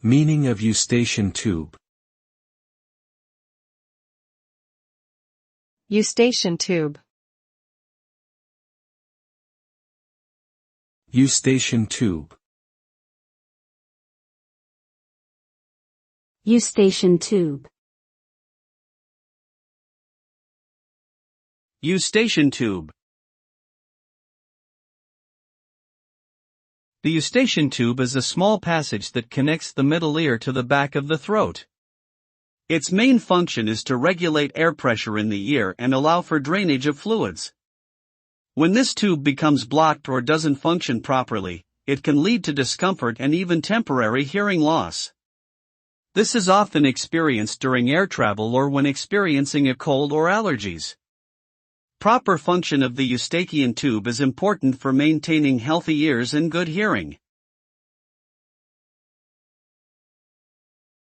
Meaning of Eustachian tube. Eustachian tube. Eustachian tube. Eustachian tube. Eustachian tube. The Eustachian tube is a small passage that connects the middle ear to the back of the throat. Its main function is to regulate air pressure in the ear and allow for drainage of fluids. When this tube becomes blocked or doesn't function properly, it can lead to discomfort and even temporary hearing loss. This is often experienced during air travel or when experiencing a cold or allergies. Proper function of the Eustachian tube is important for maintaining healthy ears and good hearing.